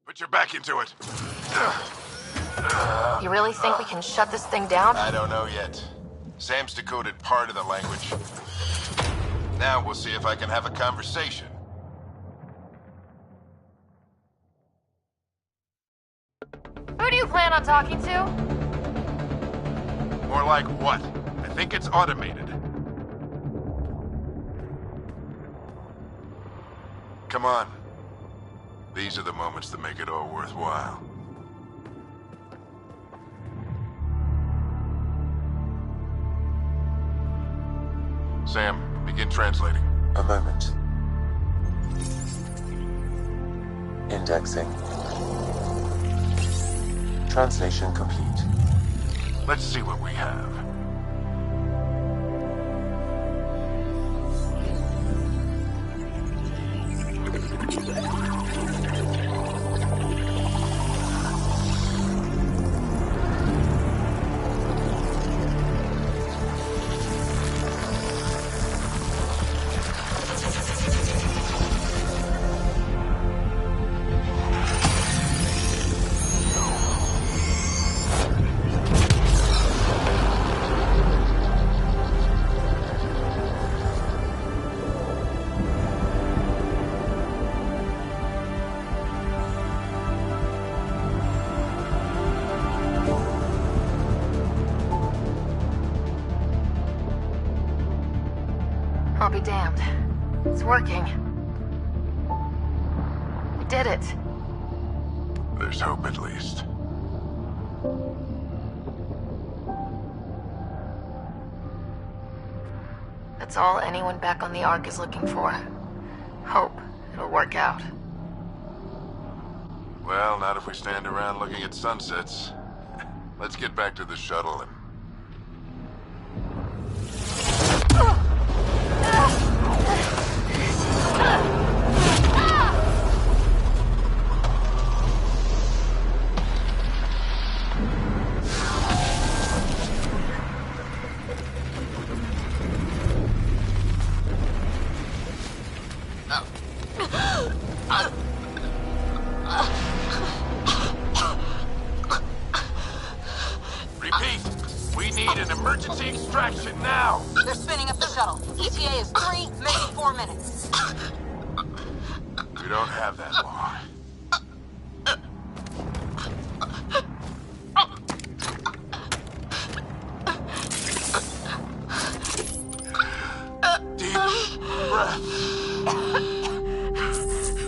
Put your back into it. You really think we can shut this thing down? I don't know yet. Sam's decoded part of the language. Now we'll see if I can have a conversation. Who do you plan on talking to? More like what? I think it's automated. Come on. These are the moments that make it all worthwhile. Sam, begin translating. A moment. Indexing. Translation complete. Let's see what we have. I'll be damned. It's working. We did it. There's hope at least. That's all anyone back on the Ark is looking for. Hope it'll work out. Well, not if we stand around looking at sunsets. Let's get back to the shuttle and... Repeat, we need an emergency extraction now! They're spinning up the shuttle. ETA is 3, maybe 4 minutes. We don't have that long. Deep breath.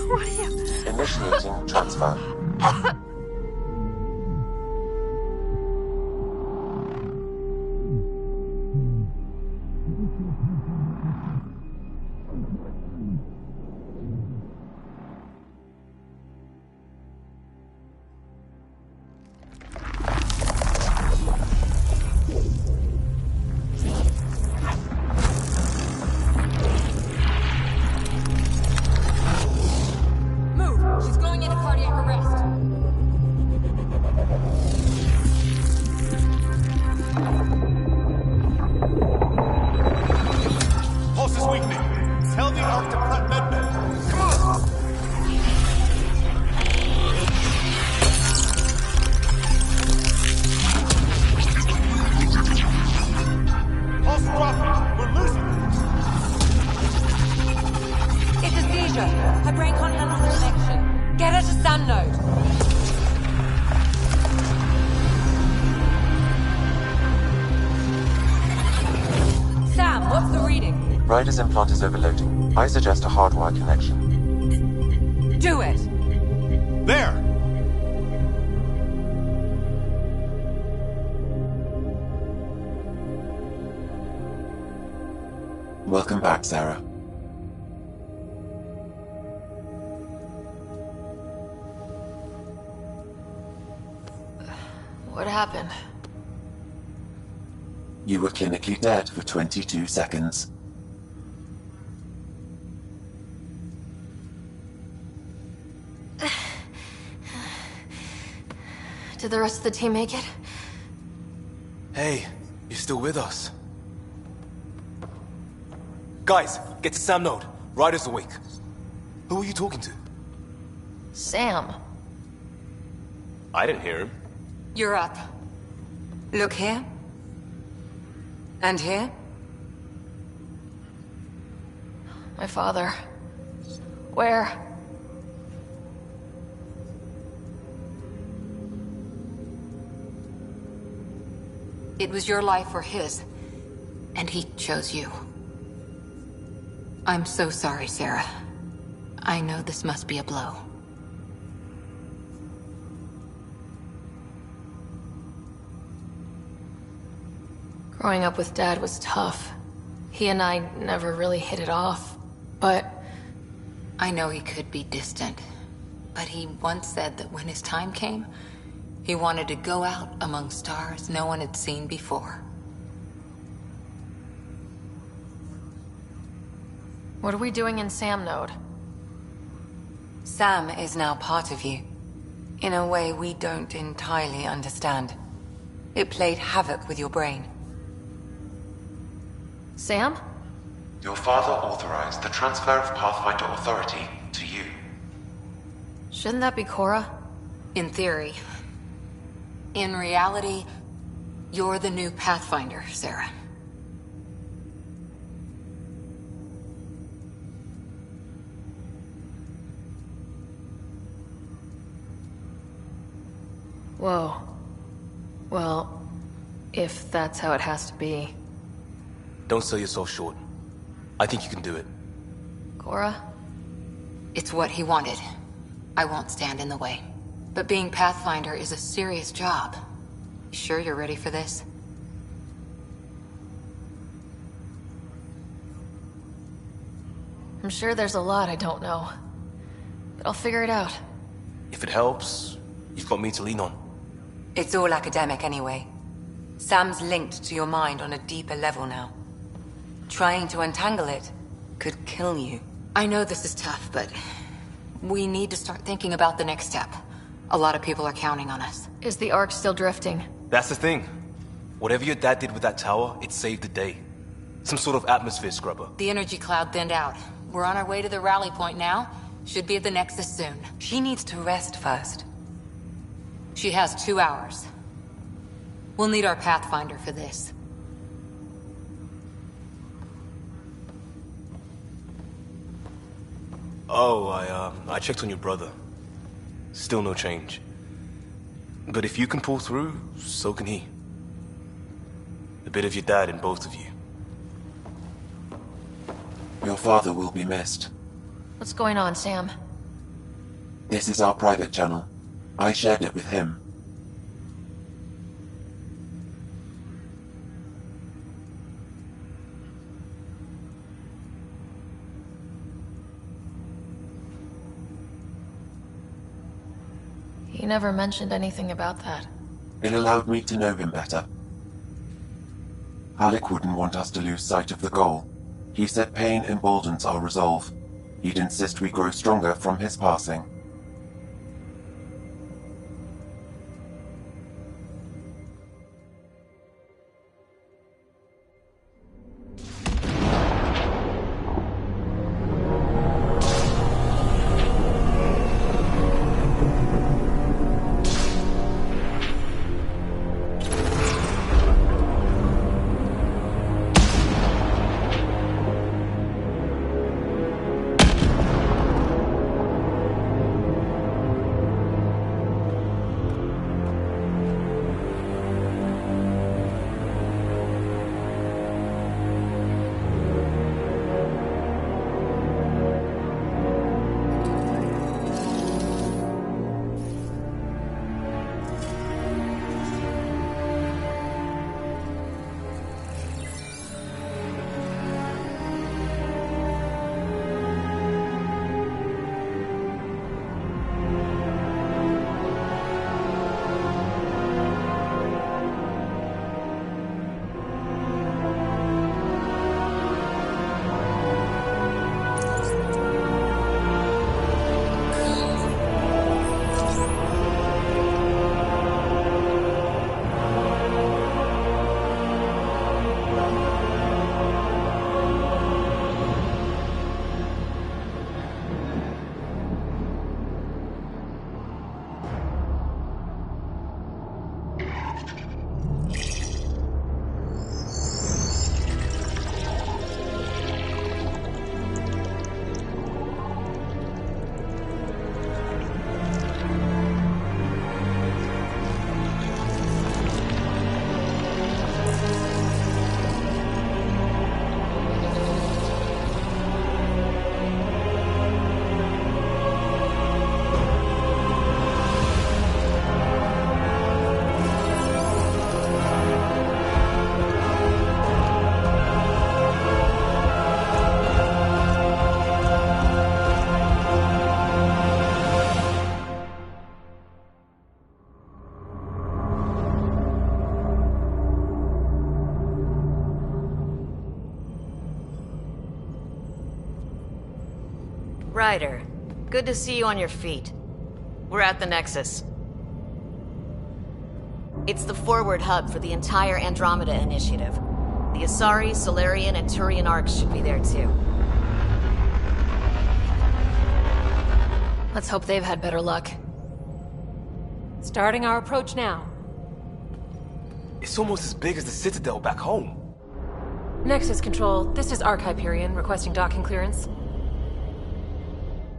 What are you... Initiating transfer. Move! She's going into cardiac arrest. Pulse is weakening. Tell the Ark to prep medbay. Come on! Pulse dropping. We're losing it. It's a seizure. Her brain can't handle the connection. Get her to Sam node. Sam, what's the reading? Ryder's implant is overloading. I suggest a hardwire connection. Do it. There! Welcome back, Sarah. What happened? You were clinically dead for 22 seconds. Did the rest of the team make it? Hey, you're still with us. Guys, get to Sam node. Ryder's awake. Who are you talking to? Sam. I didn't hear him. You're up. Look here. And here. My father. Where? It was your life or his, and he chose you. I'm so sorry, Sarah. I know this must be a blow. Growing up with Dad was tough. He and I never really hit it off, but... I know he could be distant, but he once said that when his time came, he wanted to go out among stars no one had seen before. What are we doing in Sam node? Sam is now part of you, in a way we don't entirely understand. It played havoc with your brain. Sam? Your father authorized the transfer of Pathfinder authority to you. Shouldn't that be Cora? In theory. In reality, you're the new Pathfinder, Sarah. Whoa. Well, if that's how it has to be. Don't sell yourself short. I think you can do it. Cora? It's what he wanted. I won't stand in the way. But being Pathfinder is a serious job. You sure you're ready for this? I'm sure there's a lot I don't know. But I'll figure it out. If it helps, you've got me to lean on. It's all academic anyway. Sam's linked to your mind on a deeper level now. Trying to untangle it could kill you. I know this is tough, but we need to start thinking about the next step. A lot of people are counting on us. Is the Ark still drifting? That's the thing. Whatever your dad did with that tower, it saved the day. Some sort of atmosphere scrubber. The energy cloud thinned out. We're on our way to the rally point now. Should be at the Nexus soon. She needs to rest first. She has 2 hours. We'll need our Pathfinder for this. Oh, I checked on your brother. Still no change. But if you can pull through, so can he. A bit of your dad in both of you. Your father will be missed. What's going on, Sam? This is our private channel. I shared it with him. He never mentioned anything about that. It allowed me to know him better. Alec wouldn't want us to lose sight of the goal. He said pain emboldens our resolve. He'd insist we grow stronger from his passing. Ryder, good to see you on your feet. We're at the Nexus. It's the forward hub for the entire Andromeda Initiative. The Asari, Solarian, and Turian arcs should be there too. Let's hope they've had better luck. Starting our approach now. It's almost as big as the Citadel back home. Nexus Control, this is Arc Hyperion, requesting docking clearance.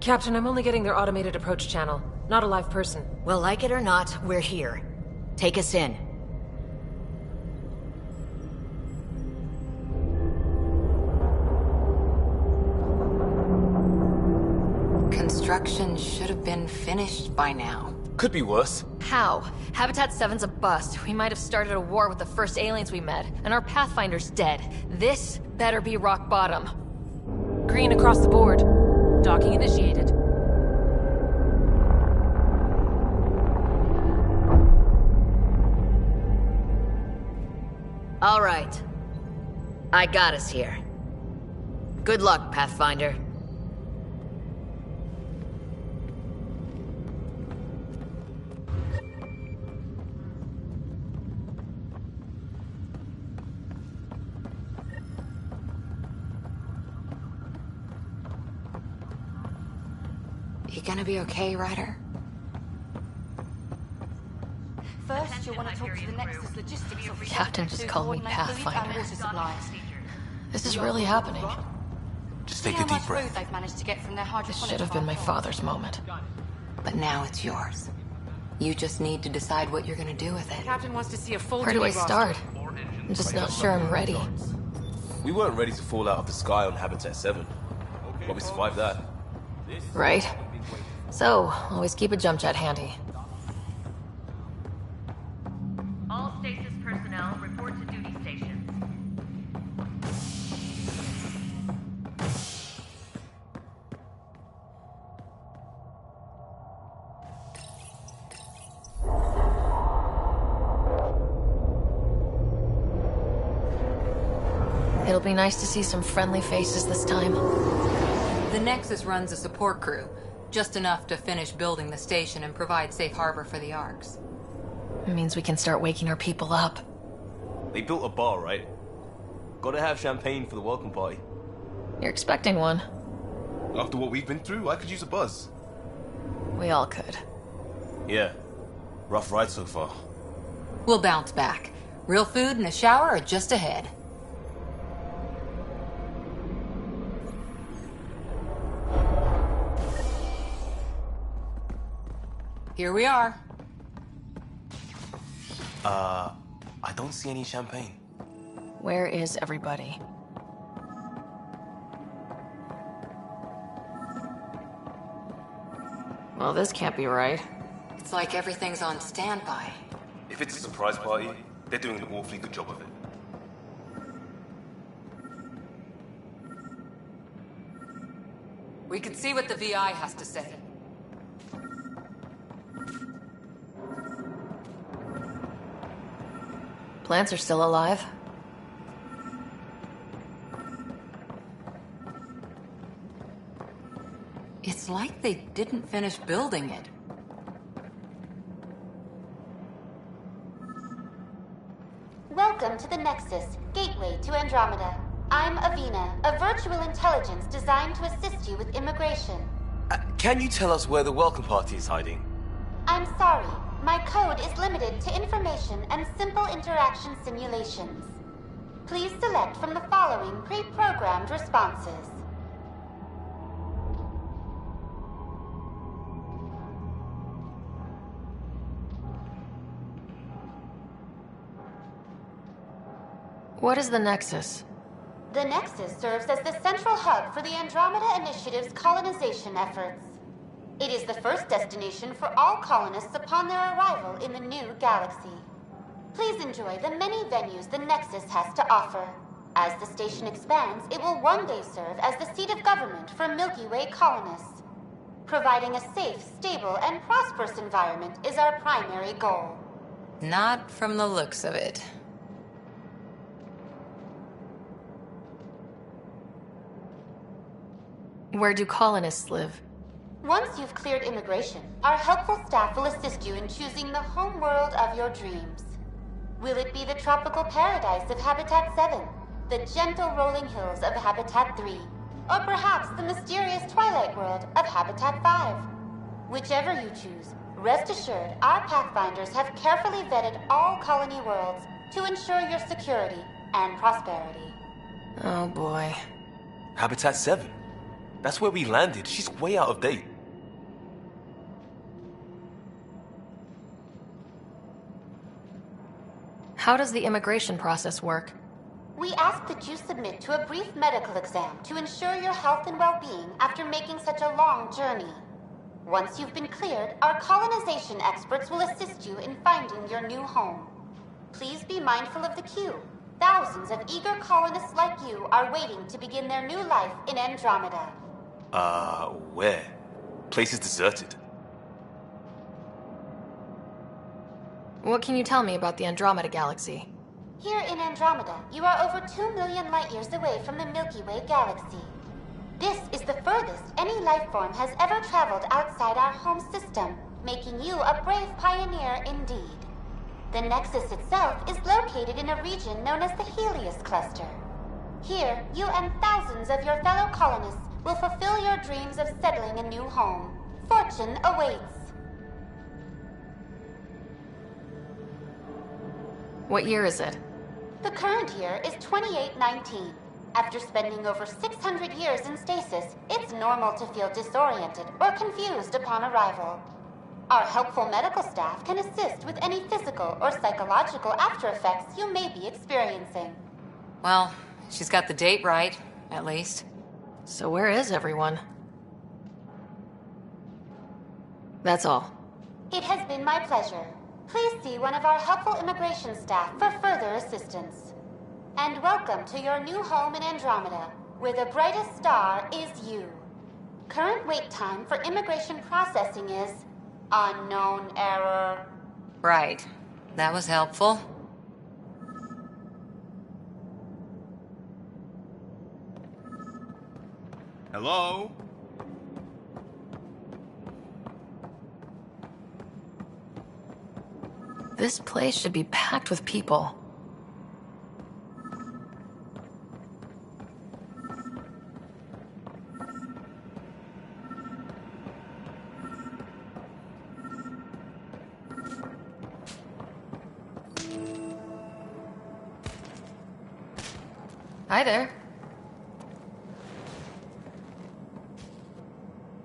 Captain, I'm only getting their automated approach channel, not a live person. Well, like it or not, we're here. Take us in. Construction should have been finished by now. Could be worse. How? Habitat 7's a bust. We might have started a war with the first aliens we met, and our Pathfinder's dead. This better be rock bottom. Green across the board. Docking initiated. All right. I got us here. Good luck, Pathfinder. You gonna be okay, Ryder? First, you'll want to talk to the Nexus logistics officer. Captain just called me to coordinate the Pathfinder. water supplies. This is really happening. Just take a how deep much breath. road they've managed to get from their This hydroponic should have been my farm. father's moment. But now it's yours. You just need to decide what you're gonna do with it. Captain wants to see a full Where do I duty roster. start? I'm just not sure I'm ready. We weren't ready to fall out of the sky on Habitat 7. But we survived that. Right? So, always keep a jump jet handy. All stasis personnel report to duty stations. It'll be nice to see some friendly faces this time. The Nexus runs a support crew, just enough to finish building the station and provide safe harbor for the Arks. It means we can start waking our people up. They built a bar, right? Gotta have champagne for the welcome party. You're expecting one. After what we've been through, I could use a buzz. We all could. Yeah. Rough ride so far. We'll bounce back. Real food and a shower are just ahead. Here we are. I don't see any champagne. Where is everybody? Well, this can't be right. It's like everything's on standby. If it's a surprise party, they're doing an awfully good job of it. We could see what the VI has to say. Plants are still alive. It's like they didn't finish building it. Welcome to the Nexus, gateway to Andromeda. I'm Avina, a virtual intelligence designed to assist you with immigration. Can you tell us where the welcome party is hiding? I'm sorry, my code is limited to information and simple interaction simulations. Please select from the following pre-programmed responses. What is the Nexus? The Nexus serves as the central hub for the Andromeda Initiative's colonization efforts. It is the first destination for all colonists upon their arrival in the new galaxy. Please enjoy the many venues the Nexus has to offer. As the station expands, it will one day serve as the seat of government for Milky Way colonists. Providing a safe, stable, and prosperous environment is our primary goal. Not from the looks of it. Where do colonists live? Once you've cleared immigration, our helpful staff will assist you in choosing the home world of your dreams. Will it be the tropical paradise of Habitat 7, the gentle rolling hills of Habitat 3, or perhaps the mysterious twilight world of Habitat 5? Whichever you choose, rest assured our Pathfinders have carefully vetted all colony worlds to ensure your security and prosperity. Oh boy. Habitat 7. That's where we landed. She's way out of date. How does the immigration process work? We ask that you submit to a brief medical exam to ensure your health and well-being after making such a long journey. Once you've been cleared, our colonization experts will assist you in finding your new home. Please be mindful of the queue. Thousands of eager colonists like you are waiting to begin their new life in Andromeda. Where? Place is deserted. What can you tell me about the Andromeda Galaxy? Here in Andromeda, you are over 2 million light-years away from the Milky Way galaxy. This is the furthest any life form has ever traveled outside our home system, making you a brave pioneer indeed. The Nexus itself is located in a region known as the Helios Cluster. Here, you and thousands of your fellow colonists will fulfill your dreams of settling a new home. Fortune awaits. What year is it? The current year is 2819. After spending over 600 years in stasis, it's normal to feel disoriented or confused upon arrival. Our helpful medical staff can assist with any physical or psychological after effects you may be experiencing. Well, she's got the date right, at least. So where is everyone? That's all. It has been my pleasure. Please see one of our helpful immigration staff for further assistance. And welcome to your new home in Andromeda, where the brightest star is you. Current wait time for immigration processing is unknown error. Right. That was helpful. Hello? This place should be packed with people. Hi there.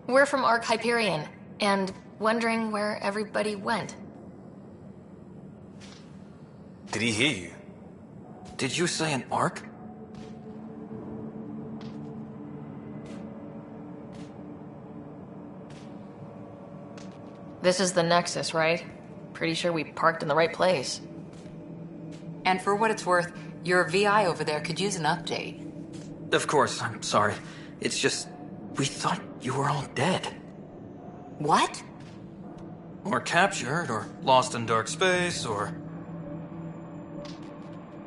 We're from Ark Hyperion, and wondering where everybody went. Did he hear you? Did you say an arc? This is the Nexus, right? Pretty sure we parked in the right place. And for what it's worth, your VI over there could use an update. Of course, I'm sorry. It's just, we thought you were all dead. What? Or captured, or lost in dark space, or...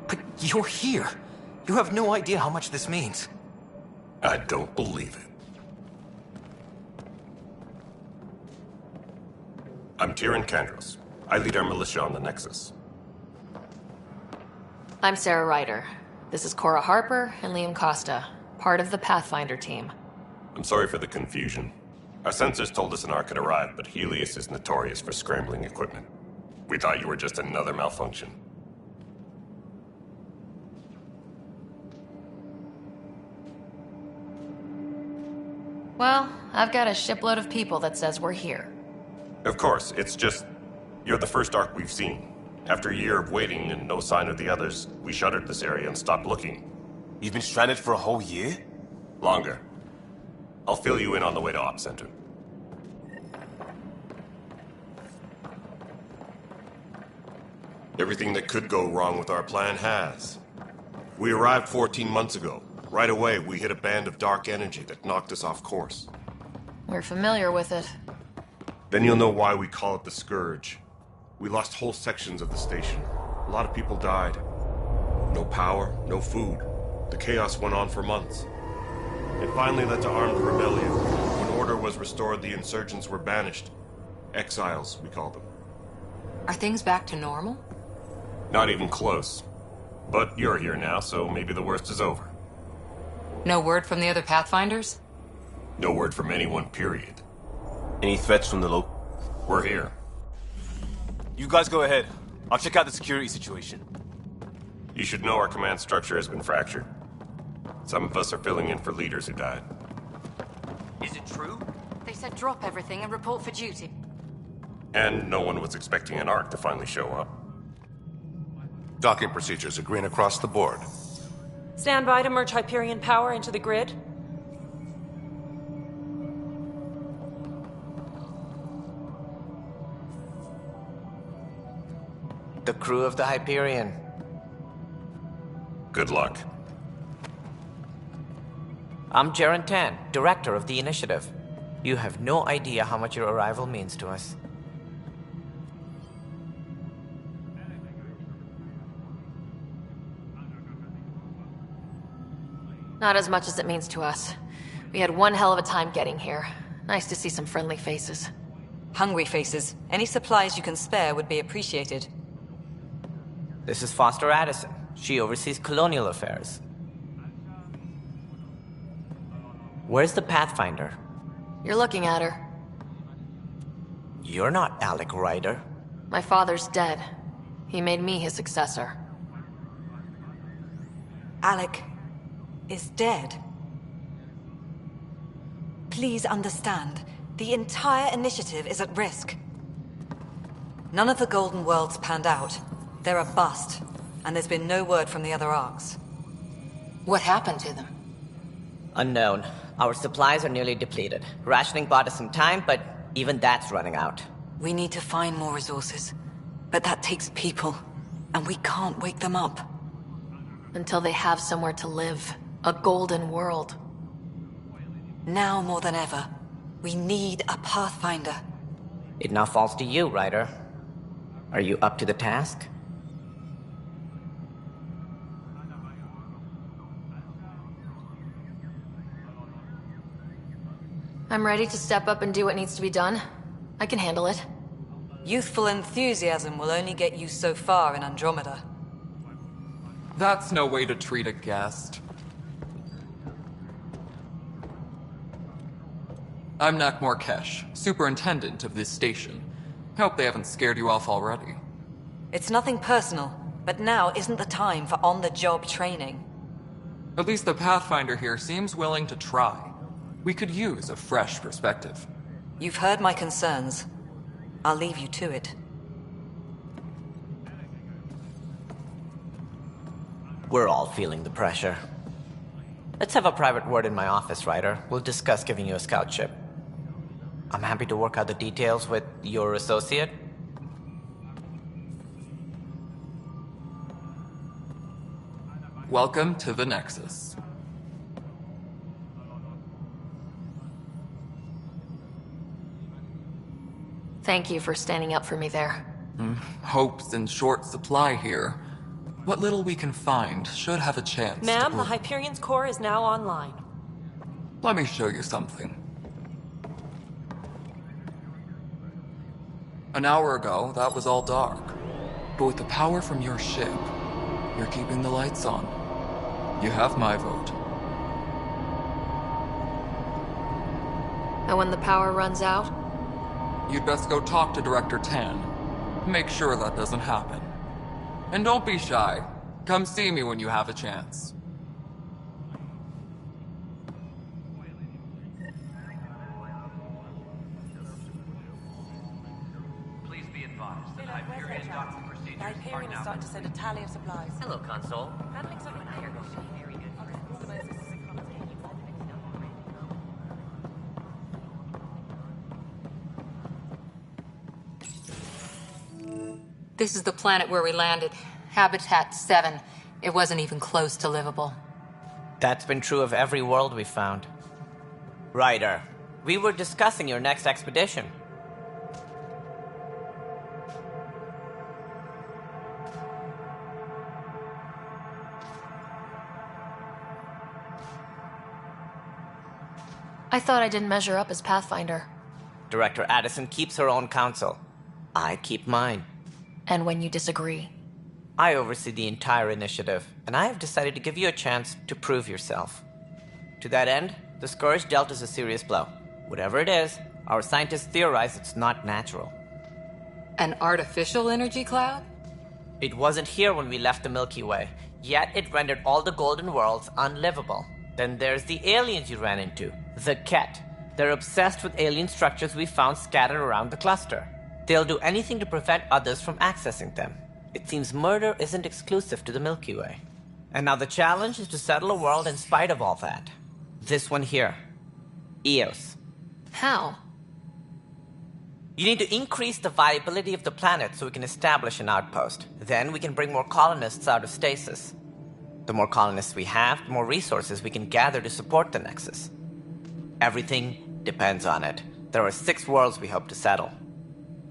But you're here. You have no idea how much this means. I don't believe it. I'm Tyrion Kandros. I lead our militia on the Nexus. I'm Sarah Ryder. This is Cora Harper and Liam Costa, part of the Pathfinder team. I'm sorry for the confusion. Our sensors told us an Ark had arrived, but Helios is notorious for scrambling equipment. We thought you were just another malfunction. Well, I've got a shipload of people that says we're here. Of course, it's just... You're the first Ark we've seen. After a year of waiting and no sign of the others, we shuttered this area and stopped looking. You've been stranded for a whole year? Longer. I'll fill you in on the way to Op Center. Everything that could go wrong with our plan has. We arrived 14 months ago. Right away, we hit a band of dark energy that knocked us off course. We're familiar with it. Then you'll know why we call it the Scourge. We lost whole sections of the station. A lot of people died. No power, no food. The chaos went on for months. It finally led to armed rebellion. When order was restored, the insurgents were banished. Exiles, we call them. Are things back to normal? Not even close. But you're here now, so maybe the worst is over. No word from the other Pathfinders? No word from anyone, period. Any threats from the local? We're here. You guys go ahead. I'll check out the security situation. You should know our command structure has been fractured. Some of us are filling in for leaders who died. Is it true? They said drop everything and report for duty. And no one was expecting an Ark to finally show up. Docking procedures are green across the board. Stand by to merge Hyperion power into the grid. The crew of the Hyperion. Good luck. I'm Jaren Tan, director of the initiative. You have no idea how much your arrival means to us. Not as much as it means to us. We had one hell of a time getting here. Nice to see some friendly faces. Hungry faces. Any supplies you can spare would be appreciated. This is Foster Addison. She oversees colonial affairs. Where's the Pathfinder? You're looking at her. You're not Alec Ryder. My father's dead. He made me his successor. Alec, is dead. Please understand, the entire initiative is at risk. None of the Golden Worlds panned out. They're a bust, and there's been no word from the other arcs. What happened to them? Unknown. Our supplies are nearly depleted. Rationing bought us some time, but even that's running out. We need to find more resources, but that takes people, and we can't wake them up. Until they have somewhere to live. A golden world. Now more than ever, we need a Pathfinder. It now falls to you, Ryder. Are you up to the task? I'm ready to step up and do what needs to be done. I can handle it. Youthful enthusiasm will only get you so far in Andromeda. That's no way to treat a guest. I'm Nakmor Kesh, superintendent of this station. Hope they haven't scared you off already. It's nothing personal, but now isn't the time for on-the-job training. At least the Pathfinder here seems willing to try. We could use a fresh perspective. You've heard my concerns. I'll leave you to it. We're all feeling the pressure. Let's have a private word in my office, Ryder. We'll discuss giving you a scout ship. I'm happy to work out the details with your associate. Welcome to the Nexus. Thank you for standing up for me there. Hope's in short supply here. What little we can find should have a chance Ma'am, the Hyperion's core is now online. Let me show you something. An hour ago, that was all dark. But with the power from your ship, you're keeping the lights on. You have my vote. And when the power runs out? You'd best go talk to Director Tan. Make sure that doesn't happen. And don't be shy. Come see me when you have a chance. Please be advised that Hyperion docking procedures are Hyperion now... is starting to send a tally of supplies. Hello, Console. Handling something here going to be very good. This is the planet where we landed. Habitat 7. It wasn't even close to livable. That's been true of every world we found. Ryder, we were discussing your next expedition. I thought I didn't measure up as Pathfinder. Director Addison keeps her own counsel. I keep mine. And when you disagree? I oversee the entire initiative, and I have decided to give you a chance to prove yourself. To that end, the Scourge dealt us a serious blow. Whatever it is, our scientists theorize it's not natural. An artificial energy cloud? It wasn't here when we left the Milky Way, yet it rendered all the Golden Worlds unlivable. Then there's the aliens you ran into, the Ket. They're obsessed with alien structures we found scattered around the cluster. They'll do anything to prevent others from accessing them. It seems murder isn't exclusive to the Milky Way. And now the challenge is to settle a world in spite of all that. This one here. Eos. How? You need to increase the viability of the planet so we can establish an outpost. Then we can bring more colonists out of stasis. The more colonists we have, the more resources we can gather to support the Nexus. Everything depends on it. There are 6 worlds we hope to settle.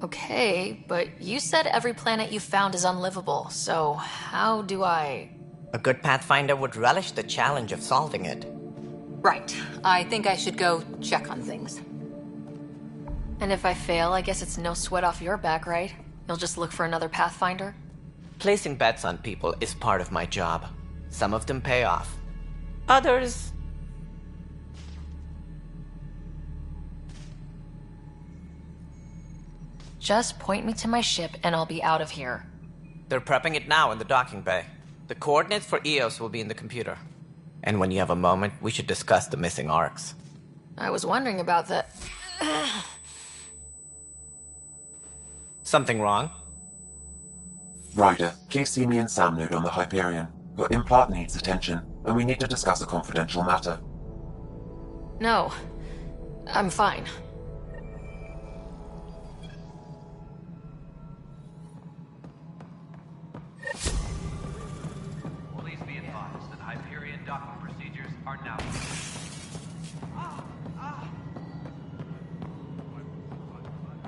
Okay, but you said every planet you found is unlivable, so how do I... A good Pathfinder would relish the challenge of solving it. Right. I think I should go check on things. And if I fail, I guess it's no sweat off your back, right? You'll just look for another Pathfinder? Placing bets on people is part of my job. Some of them pay off. Others... Just point me to my ship and I'll be out of here. They're prepping it now in the docking bay. The coordinates for Eos will be in the computer. And when you have a moment, we should discuss the missing arcs. I was wondering about that. Something wrong? Ryder, please see me and Sam Node on the Hyperion. Your implant needs attention, and we need to discuss a confidential matter. No. I'm fine. Please be advised that Hyperion docking procedures are now...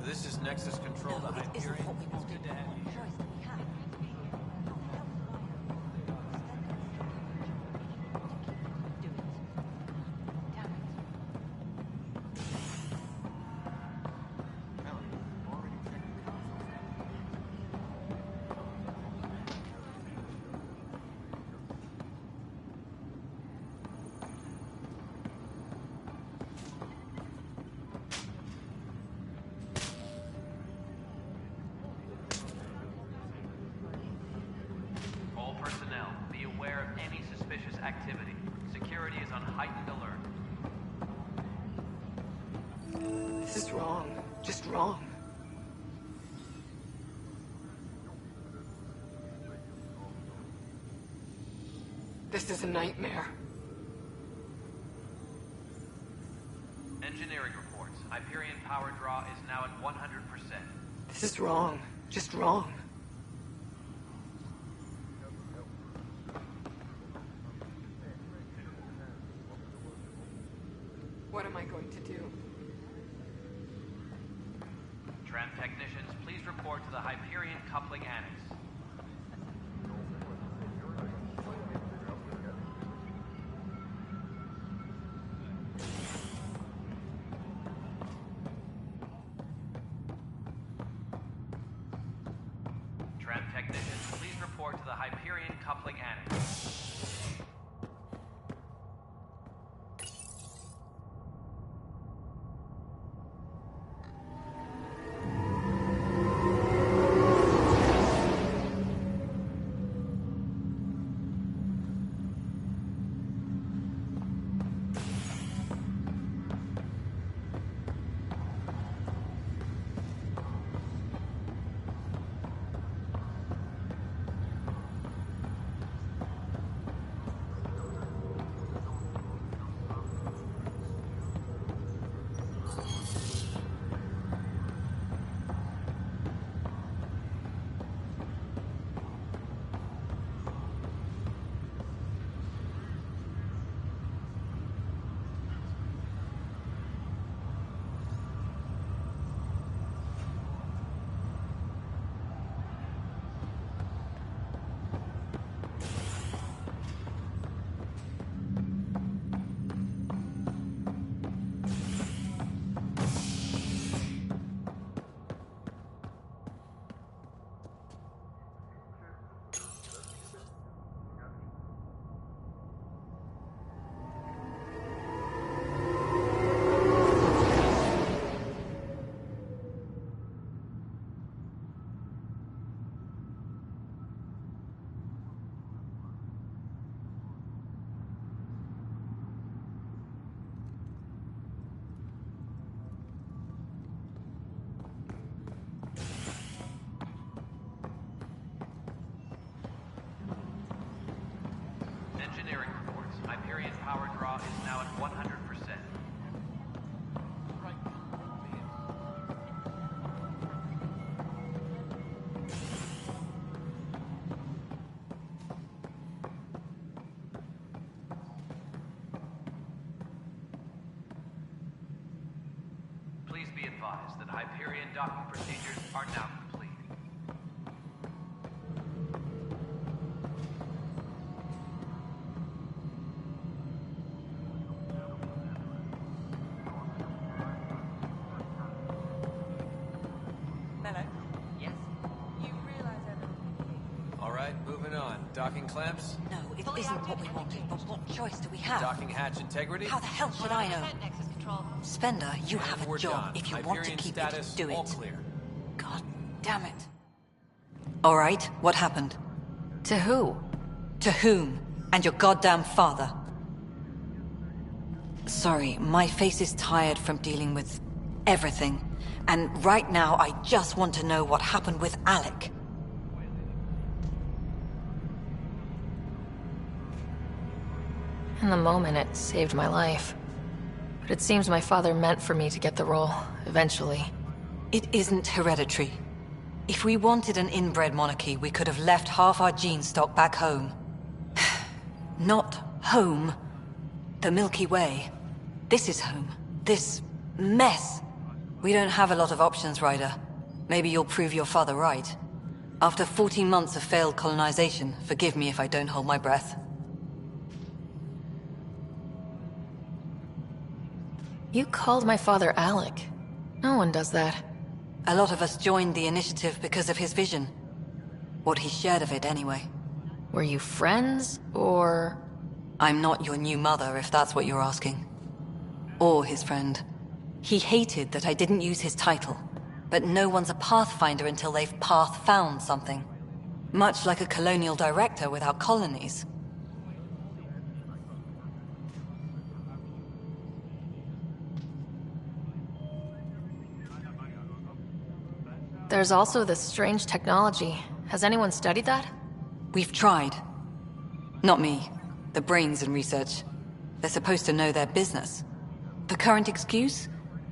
This is Nexus Control to Hyperion. It's good to have you. All personnel, be aware of any suspicious activity. Security is on heightened alert. This is wrong. Just wrong. This is a nightmare. Engineering reports. Hyperion power draw is now at 100%. This is wrong. Just wrong. What am I going to do? Tram technicians, please report to the Hyperion coupling annex. Tram technicians, please report to the Hyperion coupling annex. Engineering reports. Hyperion power draw is now at 100%. Please be advised that Hyperion docking procedures are now complete. All right, moving on. Docking clamps? No, it isn't what we wanted, but what choice do we have? Docking hatch integrity? How the hell should I know? Spender, you have a We're job. done. If you want to Hyperion keep status, it, do all it. clear. God damn it. All right, what happened? To who? To whom? And your goddamn father. Sorry, my face is tired from dealing with everything. And right now, I just want to know what happened with Alec. In the moment, it saved my life. But it seems my father meant for me to get the role, eventually. It isn't hereditary. If we wanted an inbred monarchy, we could have left half our gene stock back home. Not home. The Milky Way. This is home. This mess. We don't have a lot of options, Ryder. Maybe you'll prove your father right. After 14 months of failed colonization, forgive me if I don't hold my breath. You called my father Alec. No one does that. A lot of us joined the initiative because of his vision. What he shared of it, anyway. Were you friends, or...? I'm not your new mother, if that's what you're asking. Or his friend. He hated that I didn't use his title. But no one's a Pathfinder until they've path-found something. Much like a colonial director without colonies. There's also this strange technology. Has anyone studied that? We've tried. Not me. The brains in research. They're supposed to know their business. The current excuse?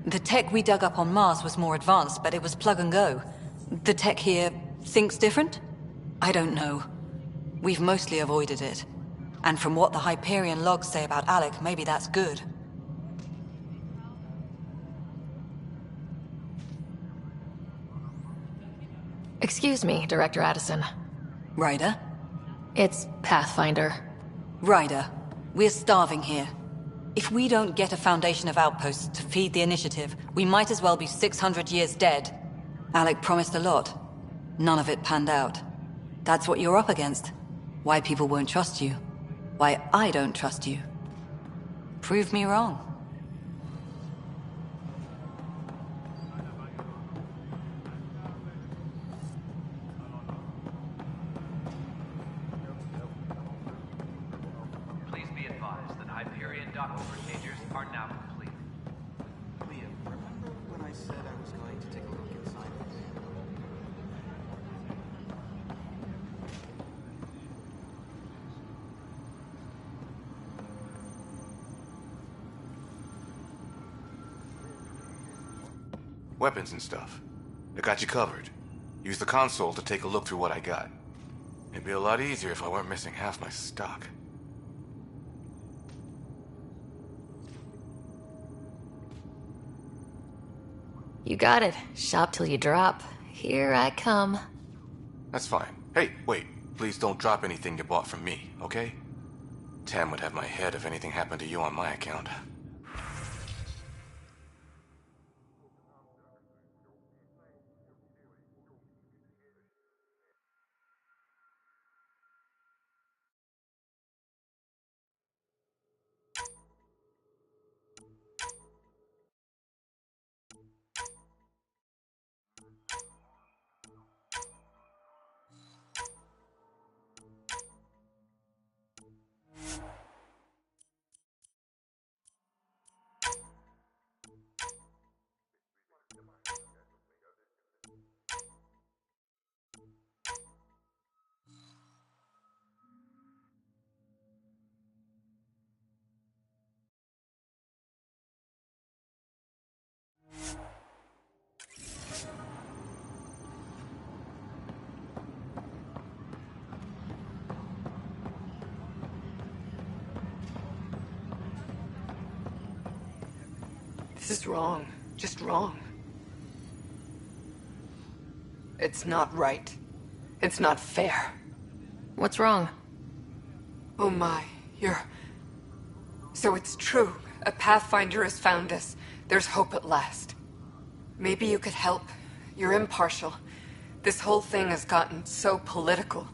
The tech we dug up on Mars was more advanced, but it was plug and go. The tech here thinks different? I don't know. We've mostly avoided it. And from what the Hyperion logs say about Alec, maybe that's good. Excuse me, Director Addison. Ryder? It's Pathfinder. Ryder, we're starving here. If we don't get a foundation of outposts to feed the initiative, we might as well be 600 years dead. Alec promised a lot. None of it panned out. That's what you're up against. Why people won't trust you. Why I don't trust you. Prove me wrong. Please be advised that Hyperion docking procedures are now complete. Liam, remember when I said I was going to take a look inside this? Weapons and stuff. I got you covered. Use the console to take a look through what I got. It'd be a lot easier if I weren't missing half my stock. You got it. Shop till you drop. Here I come. That's fine. Hey, wait. Please don't drop anything you bought from me, okay? Tam would have my head if anything happened to you on my account. This is wrong. Just wrong. It's not right. It's not fair. What's wrong? Oh my, So it's true. A Pathfinder has found us. There's hope at last. Maybe you could help. You're impartial. This whole thing has gotten so political.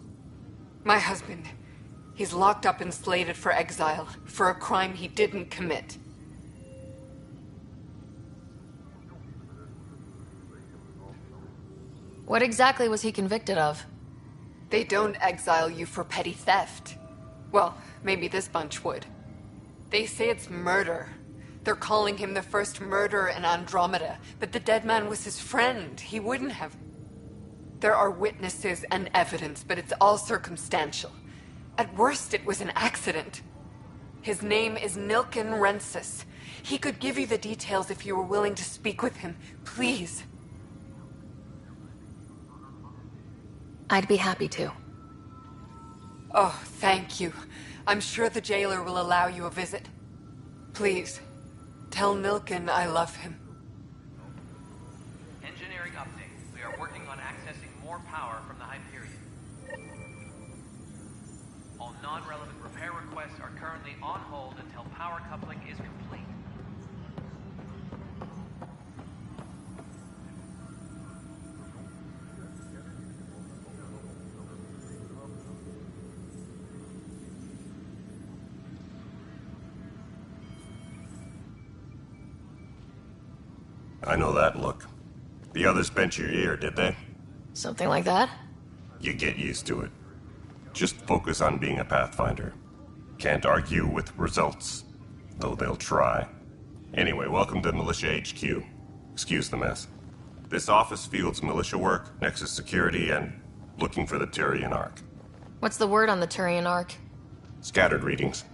My husband, he's locked up and slated for exile for a crime he didn't commit. What exactly was he convicted of? They don't exile you for petty theft. Well, maybe this bunch would. They say it's murder. They're calling him the first murderer in Andromeda, but the dead man was his friend. He wouldn't have... There are witnesses and evidence, but it's all circumstantial. At worst, it was an accident. His name is Nilken Rensis. He could give you the details if you were willing to speak with him. Please. I'd be happy to. Oh, thank you. I'm sure the jailer will allow you a visit. Please, tell Nilken I love him. Engineering update. We are working on accessing more power from the Hyperion. All non-relevant repair requests are currently on hold until power coupling is complete. I know that look. The others bent your ear, did they? Something like that? You get used to it. Just focus on being a Pathfinder. Can't argue with results, though they'll try. Anyway, welcome to Militia HQ. Excuse the mess. This office fields militia work, Nexus security, and looking for the Turian Ark. What's the word on the Turian Ark? Scattered readings.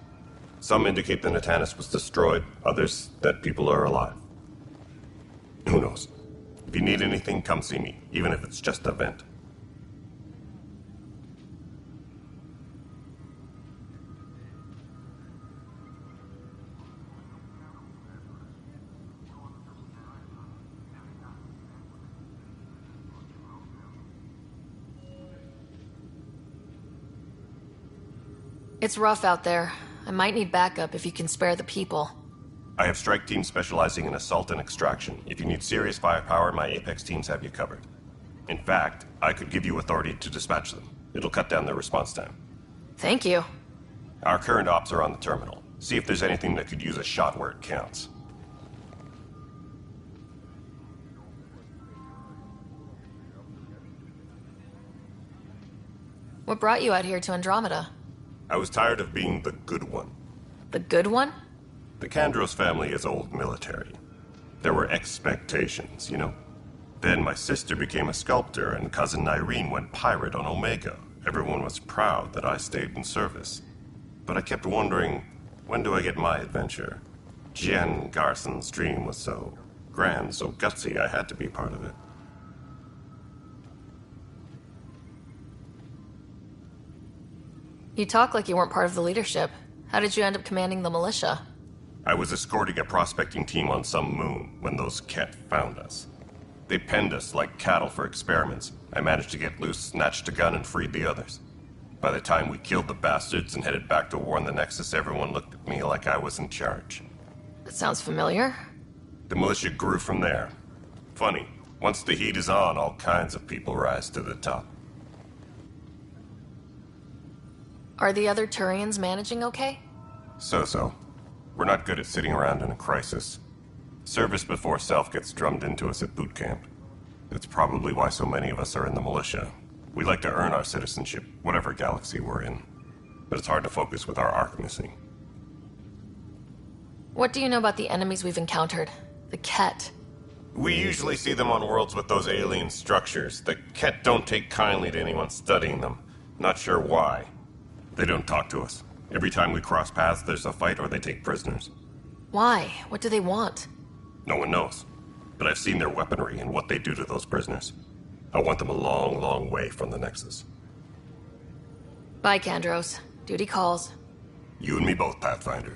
Some indicate the Natanus was destroyed, others that people are alive. Who knows? If you need anything, come see me, even if it's just a vent. It's rough out there. I might need backup if you can spare the people. I have strike teams specializing in assault and extraction. If you need serious firepower, my Apex teams have you covered. In fact, I could give you authority to dispatch them. It'll cut down their response time. Thank you. Our current ops are on the terminal. See if there's anything that could use a shot where it counts. What brought you out here to Andromeda? I was tired of being the good one. The good one? The Kandros family is old military. There were expectations, you know. Then my sister became a sculptor and cousin Irene went pirate on Omega. Everyone was proud that I stayed in service. But I kept wondering, when do I get my adventure? Jen Garson's dream was so grand, so gutsy, I had to be part of it. You talk like you weren't part of the leadership. How did you end up commanding the militia? I was escorting a prospecting team on some moon when those Ket found us. They penned us like cattle for experiments. I managed to get loose, snatched a gun, and freed the others. By the time we killed the bastards and headed back to warn the Nexus, everyone looked at me like I was in charge. That sounds familiar. The militia grew from there. Funny, once the heat is on, all kinds of people rise to the top. Are the other Turians managing okay? So-so. We're not good at sitting around in a crisis. Service before self gets drummed into us at boot camp. That's probably why so many of us are in the militia. We like to earn our citizenship, whatever galaxy we're in. But it's hard to focus with our arc missing. What do you know about the enemies we've encountered? The Ket. We usually see them on worlds with those alien structures. The Ket don't take kindly to anyone studying them. Not sure why. They don't talk to us. Every time we cross paths, there's a fight or they take prisoners. Why? What do they want? No one knows. But I've seen their weaponry and what they do to those prisoners. I want them a long, long way from the Nexus. Bye, Kandros. Duty calls. You and me both, Pathfinder.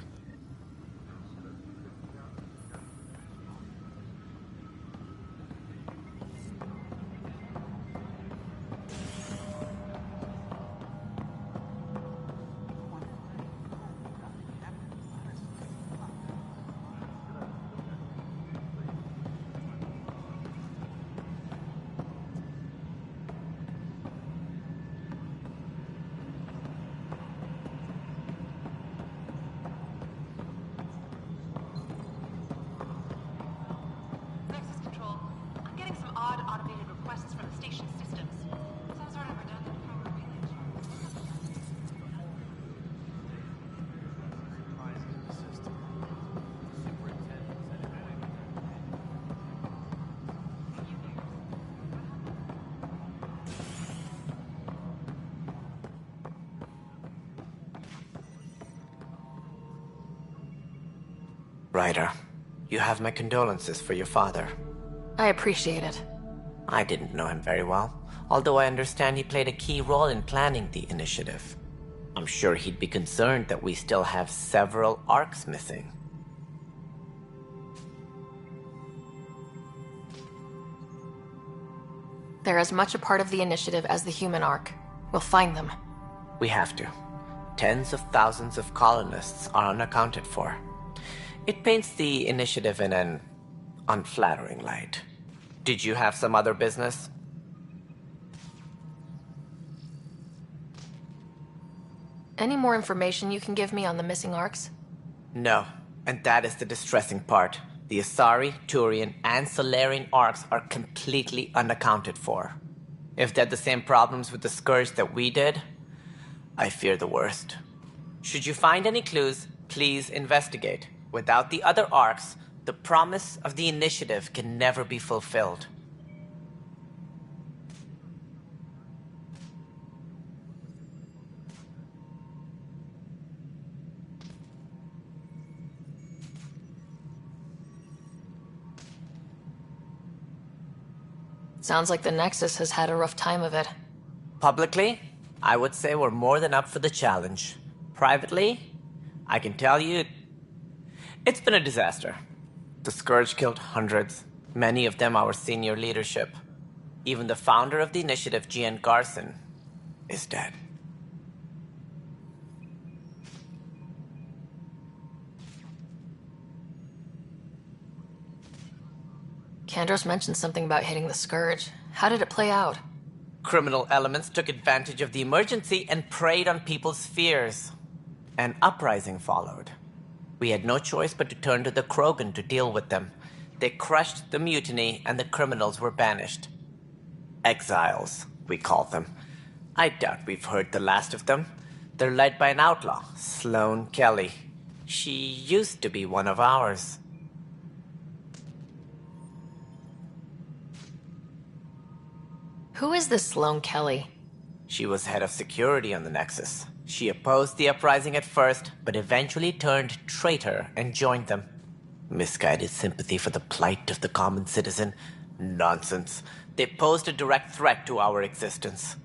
Ryder, you have my condolences for your father. I appreciate it. I didn't know him very well, although I understand he played a key role in planning the initiative. I'm sure he'd be concerned that we still have several arcs missing. They're as much a part of the initiative as the human arc. We'll find them. We have to. Tens of thousands of colonists are unaccounted for. It paints the initiative in an unflattering light. Did you have some other business? Any more information you can give me on the missing arcs? No, and that is the distressing part. The Asari, Turian, and Salarian arcs are completely unaccounted for. If they had the same problems with the Scourge that we did, I fear the worst. Should you find any clues, please investigate. Without the other arcs, the promise of the initiative can never be fulfilled. Sounds like the Nexus has had a rough time of it. Publicly, I would say we're more than up for the challenge. Privately, I can tell you, it's been a disaster. The Scourge killed hundreds, many of them our senior leadership. Even the founder of the initiative, Gian Garson, is dead. Kandros mentioned something about hitting the Scourge. How did it play out? Criminal elements took advantage of the emergency and preyed on people's fears. An uprising followed. We had no choice but to turn to the Krogan to deal with them. They crushed the mutiny and the criminals were banished. Exiles, we call them. I doubt we've heard the last of them. They're led by an outlaw, Sloane Kelly. She used to be one of ours. Who is this Sloane Kelly? She was head of security on the Nexus. She opposed the uprising at first, but eventually turned traitor and joined them. Misguided sympathy for the plight of the common citizen? Nonsense. They posed a direct threat to our existence.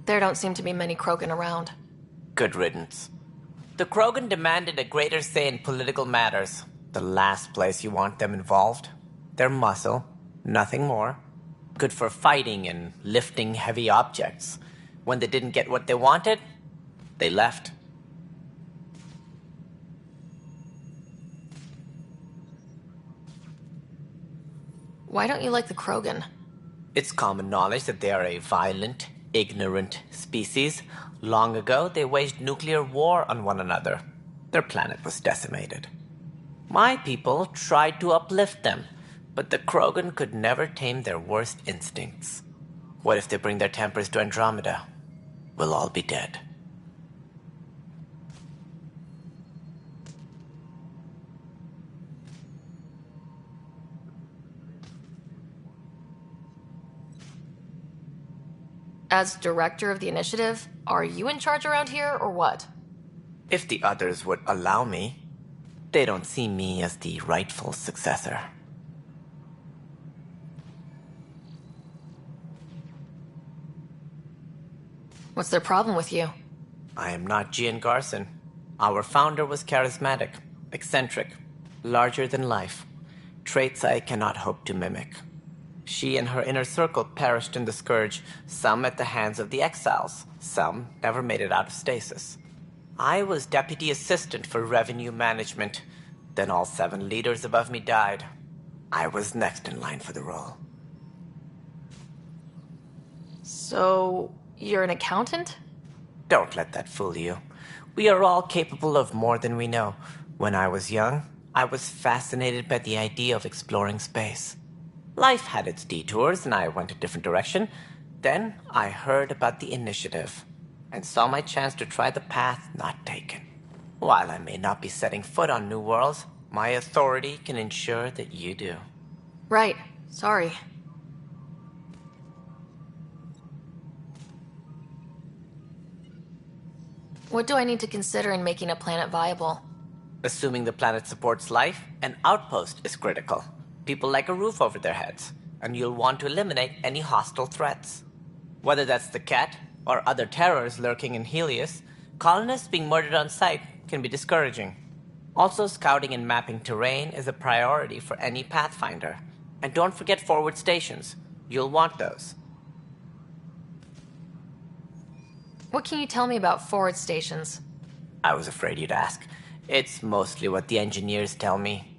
There don't seem to be many Krogan around. Good riddance. The Krogan demanded a greater say in political matters. The last place you want them involved. Their muscle, nothing more. Good for fighting and lifting heavy objects. When they didn't get what they wanted, they left. Why don't you like the Krogan? It's common knowledge that they are a violent, ignorant species. Long ago, they waged nuclear war on one another. Their planet was decimated. My people tried to uplift them, but the Krogan could never tame their worst instincts. What if they bring their tempers to Andromeda? We'll all be dead. As director of the initiative, are you in charge around here, or what? If the others would allow me, they don't see me as the rightful successor. What's their problem with you? I am not Gian Garson. Our founder was charismatic, eccentric, larger than life. Traits I cannot hope to mimic. She and her inner circle perished in the Scourge, some at the hands of the Exiles, some never made it out of stasis. I was deputy assistant for revenue management. Then all 7 leaders above me died. I was next in line for the role. So, you're an accountant? Don't let that fool you. We are all capable of more than we know. When I was young, I was fascinated by the idea of exploring space. Life had its detours, and I went a different direction. Then I heard about the initiative, and saw my chance to try the path not taken. While I may not be setting foot on New Worlds, my authority can ensure that you do. Right. Sorry. What do I need to consider in making a planet viable? Assuming the planet supports life, an outpost is critical. People like a roof over their heads, and you'll want to eliminate any hostile threats. Whether that's the Ket, or other terrors lurking in Helios, colonists being murdered on sight can be discouraging. Also, scouting and mapping terrain is a priority for any Pathfinder. And don't forget forward stations. You'll want those. What can you tell me about forward stations? I was afraid you'd ask. It's mostly what the engineers tell me.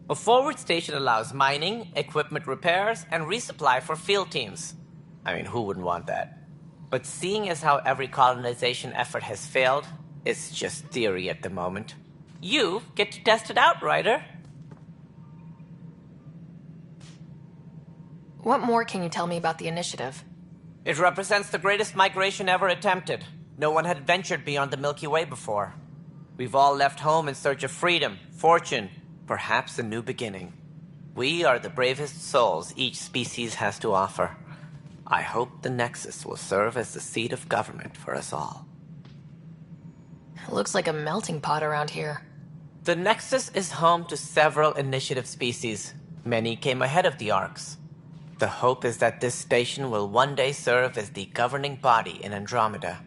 A forward station allows mining, equipment repairs, and resupply for field teams. I mean, who wouldn't want that? But seeing as how every colonization effort has failed, it's just theory at the moment. You get to test it out, Ryder. What more can you tell me about the initiative? It represents the greatest migration ever attempted. No one had ventured beyond the Milky Way before. We've all left home in search of freedom, fortune, perhaps a new beginning. We are the bravest souls each species has to offer. I hope the Nexus will serve as the seat of government for us all. It looks like a melting pot around here. The Nexus is home to several initiative species. Many came ahead of the Arks. The hope is that this station will one day serve as the governing body in Andromeda.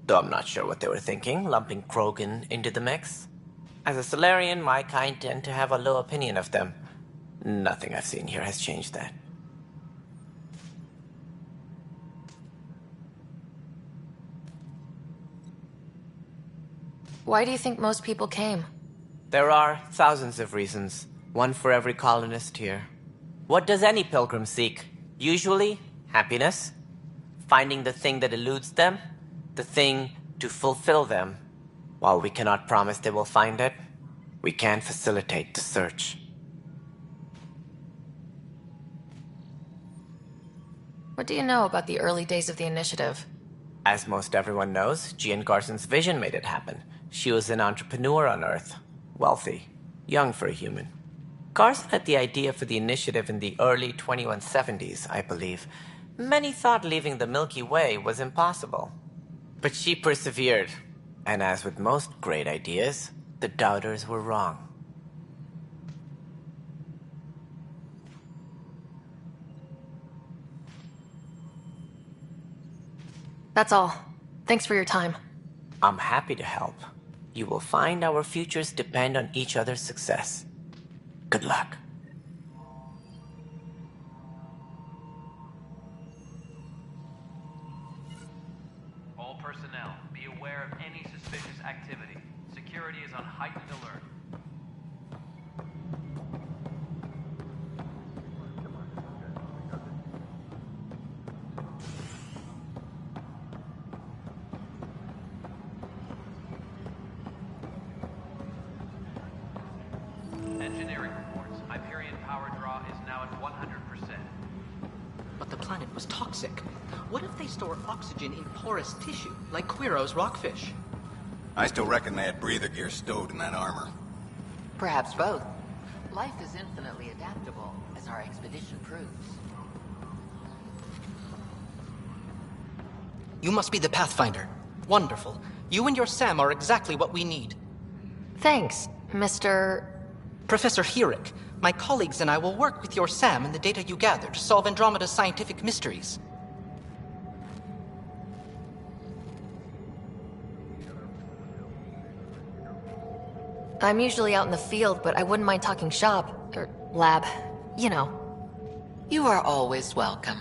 Though I'm not sure what they were thinking, lumping Krogan into the mix. As a Solarian, my kind tend to have a low opinion of them. Nothing I've seen here has changed that. Why do you think most people came? There are thousands of reasons, one for every colonist here. What does any pilgrim seek? Usually, happiness. Finding the thing that eludes them, the thing to fulfill them. While we cannot promise they will find it, we can facilitate the search. What do you know about the early days of the initiative? As most everyone knows, Gian Garson's vision made it happen. She was an entrepreneur on Earth. Wealthy. Young for a human. Garson had the idea for the initiative in the early 2170s, I believe. Many thought leaving the Milky Way was impossible. But she persevered. And as with most great ideas, the doubters were wrong. That's all. Thanks for your time. I'm happy to help. You will find our futures depend on each other's success. Good luck. All personnel, be aware of any suspicious activity. Security is on heightened alert. Engineering reports. Hyperion power draw is now at 100%. But the planet was toxic. What if they store oxygen in porous tissue, like Quiro's rockfish? I still reckon they had breather gear stowed in that armor. Perhaps both. Life is infinitely adaptable, as our expedition proves. You must be the Pathfinder. Wonderful. You and your Sam are exactly what we need. Thanks, Mr. Professor Herrick. My colleagues and I will work with your Sam and the data you gather to solve Andromeda's scientific mysteries. I'm usually out in the field, but I wouldn't mind talking shop, or lab, you know. You are always welcome.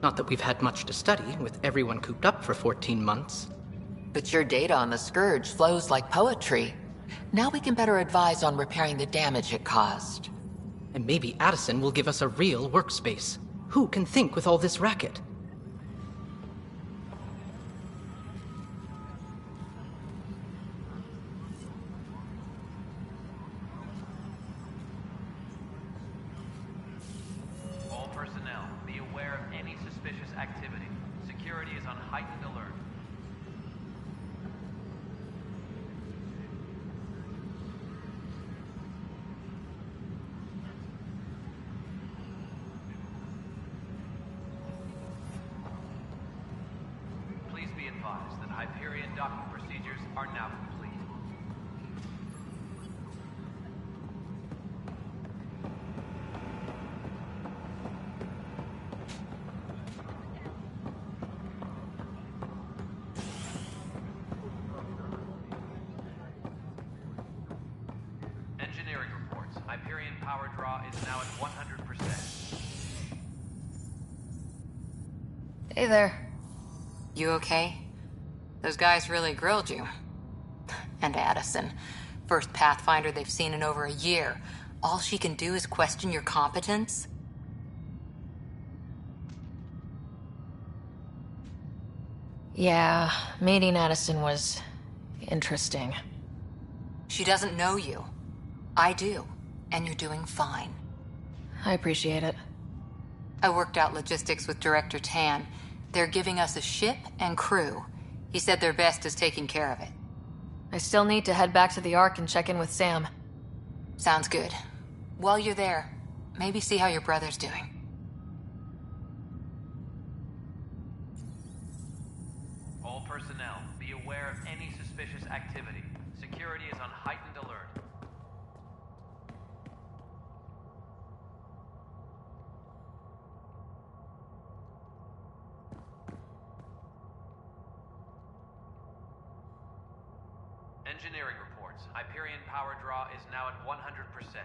Not that we've had much to study, with everyone cooped up for 14 months. But your data on the Scourge flows like poetry. Now we can better advise on repairing the damage it caused. And maybe Addison will give us a real workspace. Who can think with all this racket? All personnel, be aware of any suspicious activity. Security is on heightened alert. Please be advised that Hyperion docking procedures are now complete. Hyperion power draw is now at 100%. Hey there. You okay? Those guys really grilled you. And Addison. First Pathfinder they've seen in over a year. All she can do is question your competence? Yeah, meeting Addison was interesting. She doesn't know you. I do. And you're doing fine. I appreciate it. I worked out logistics with Director Tan. They're giving us a ship and crew. He said their best is taking care of it. I still need to head back to the Ark and check in with Sam. Sounds good. While you're there, maybe see how your brother's doing. All personnel, be aware of any suspicious activity. Security is on heightened alert. Engineering reports. Hyperion power draw is now at 100%.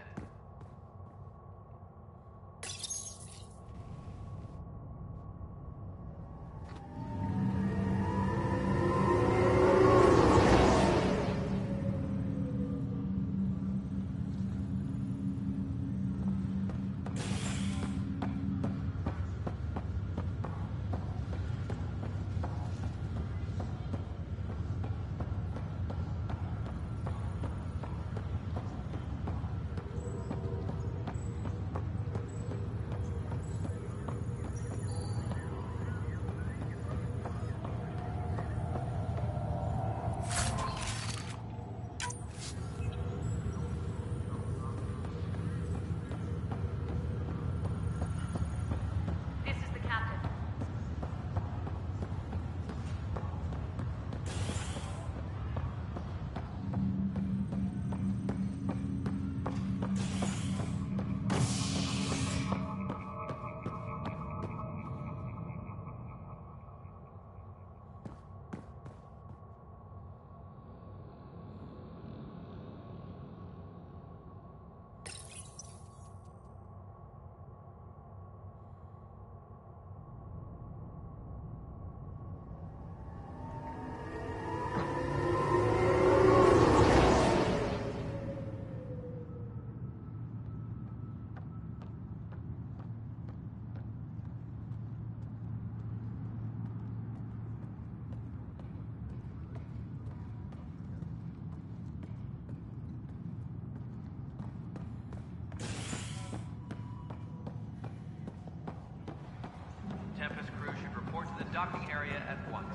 Tempest crew should report to the docking area at once.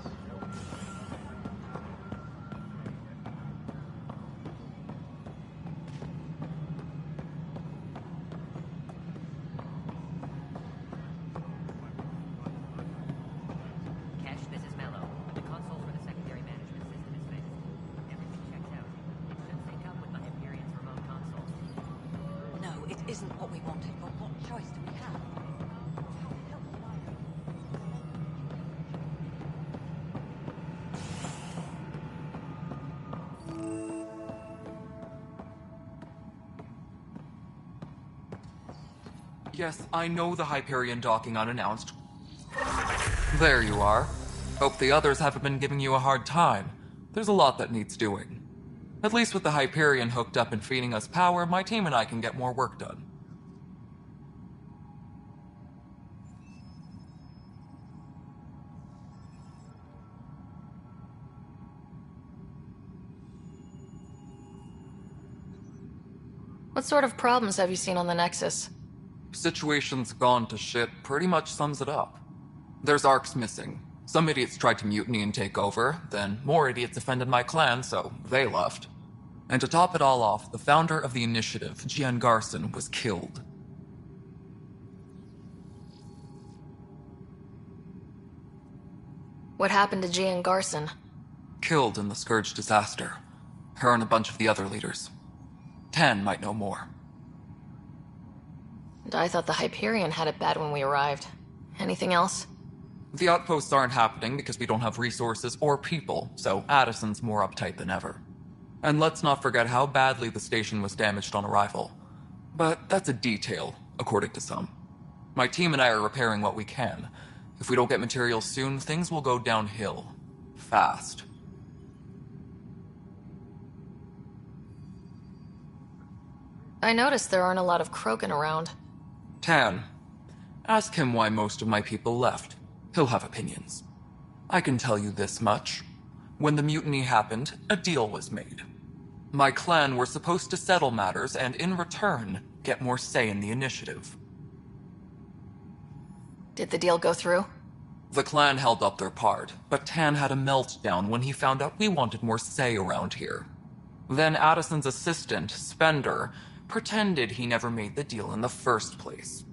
Cash, this is Mello. The console for the secondary management system is fixed. Everything checks out. It should sync up with the Hyperion's remote console. No, it isn't what we wanted, but what choice do we have? Yes, I know the Hyperion docking unannounced. There you are. Hope the others haven't been giving you a hard time. There's a lot that needs doing. At least with the Hyperion hooked up and feeding us power, my team and I can get more work done. What sort of problems have you seen on the Nexus? Situation's gone to shit pretty much sums it up. There's Arcs missing. Some idiots tried to mutiny and take over, then more idiots offended my clan, so they left. And to top it all off, the founder of the initiative, Jian Garson, was killed. What happened to Jian Garson? Killed in the Scourge disaster. Her and a bunch of the other leaders. Tan might know more. And I thought the Hyperion had it bad when we arrived. Anything else? The outposts aren't happening because we don't have resources or people, so Addison's more uptight than ever. And let's not forget how badly the station was damaged on arrival. But that's a detail, according to some. My team and I are repairing what we can. If we don't get materials soon, things will go downhill. Fast. I noticed there aren't a lot of Krogan around. Tan, ask him why most of my people left. He'll have opinions. I can tell you this much. When the mutiny happened, a deal was made. My clan were supposed to settle matters and, in return, get more say in the initiative. Did the deal go through? The clan held up their part, but Tan had a meltdown when he found out we wanted more say around here. Then Addison's assistant, Spender, pretended he never made the deal in the first place.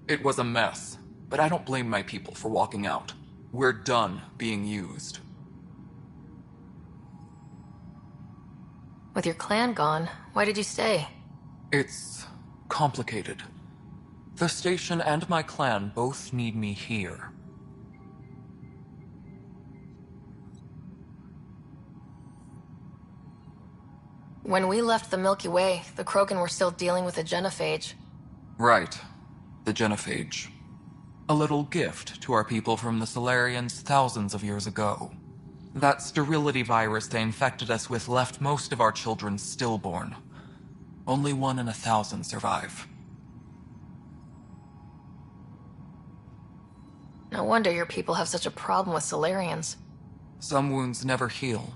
It was a mess, but I don't blame my people for walking out. We're done being used. With your clan gone, why did you stay? It's complicated. The station and my clan both need me here. When we left the Milky Way, the Krogan were still dealing with the genophage. Right. The genophage. A little gift to our people from the Solarians thousands of years ago. That sterility virus they infected us with left most of our children stillborn. Only 1 in 1,000 survive. No wonder your people have such a problem with Solarians. Some wounds never heal.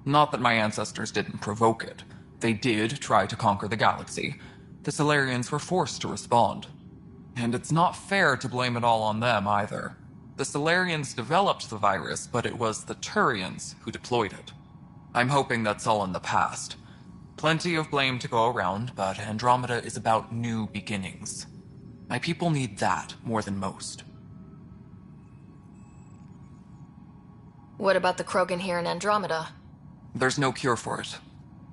Not that my ancestors didn't provoke it. They did try to conquer the galaxy. The Solarians were forced to respond. And it's not fair to blame it all on them, either. The Solarians developed the virus, but it was the Turians who deployed it. I'm hoping that's all in the past. Plenty of blame to go around, but Andromeda is about new beginnings. My people need that more than most. What about the Krogan here in Andromeda? There's no cure for it.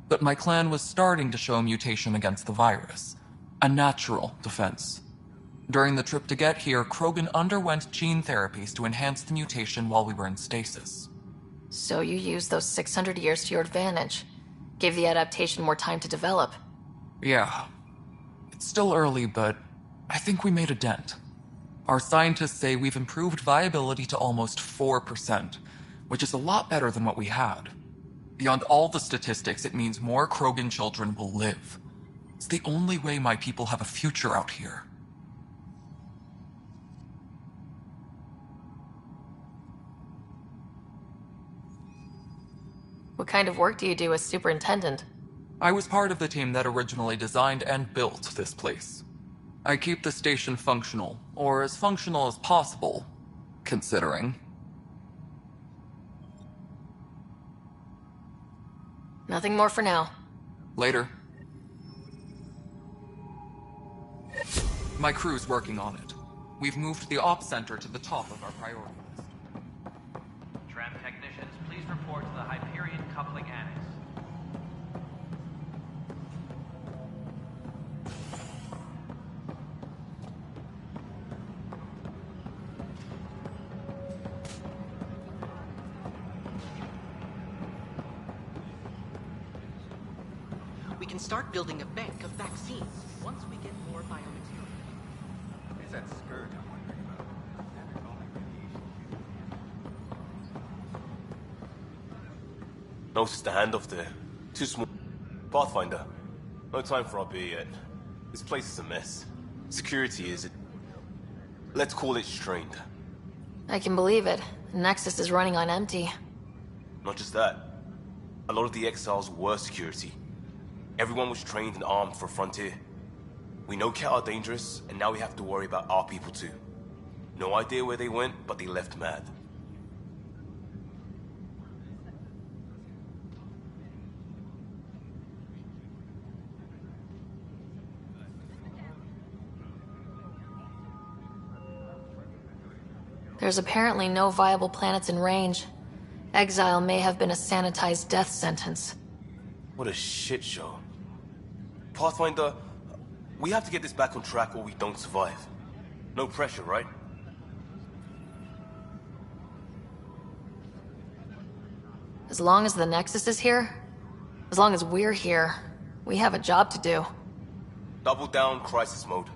But my clan was starting to show mutation against the virus. A natural defense. During the trip to get here, Krogan underwent gene therapies to enhance the mutation while we were in stasis. So you used those 600 years to your advantage. Gave the adaptation more time to develop. Yeah. It's still early, but I think we made a dent. Our scientists say we've improved viability to almost 4%, which is a lot better than what we had. Beyond all the statistics, it means more Krogan children will live. It's the only way my people have a future out here. What kind of work do you do as superintendent? I was part of the team that originally designed and built this place. I keep the station functional, or as functional as possible, considering. Nothing more for now. Later. My crew's working on it. We've moved the ops center to the top of our priority list. Tram technicians, please report to the Hyperion Coupling Annex. We can start building a bank of vaccines once we get more biomaterials. It's that scourge I'm wondering about. Notice the handoff there. Too small. Pathfinder. No time for our beer yet. This place is a mess. Security is... let's call it strained. I can believe it. Nexus is running on empty. Not just that. A lot of the exiles were security. Everyone was trained and armed for Frontier. We know Ket are dangerous, and now we have to worry about our people too. No idea where they went, but they left mad. There's apparently no viable planets in range. Exile may have been a sanitized death sentence. What a shit show. Pathfinder, we have to get this back on track or we don't survive. No pressure, right? As long as the Nexus is here, as long as we're here, we have a job to do. Double down crisis mode.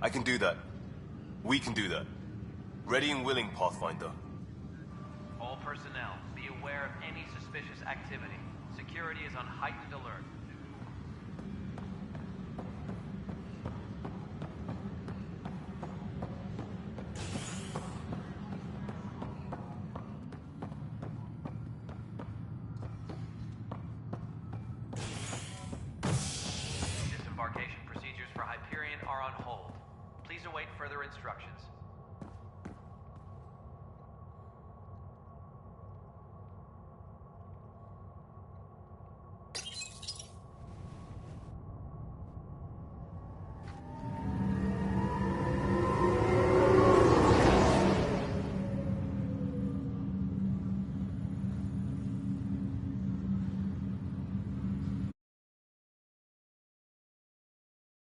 I can do that. We can do that. Ready and willing, Pathfinder. All personnel, be aware of any suspicious activity. Security is on heightened alert. Disembarkation procedures for Hyperion are on hold. Please await further instructions.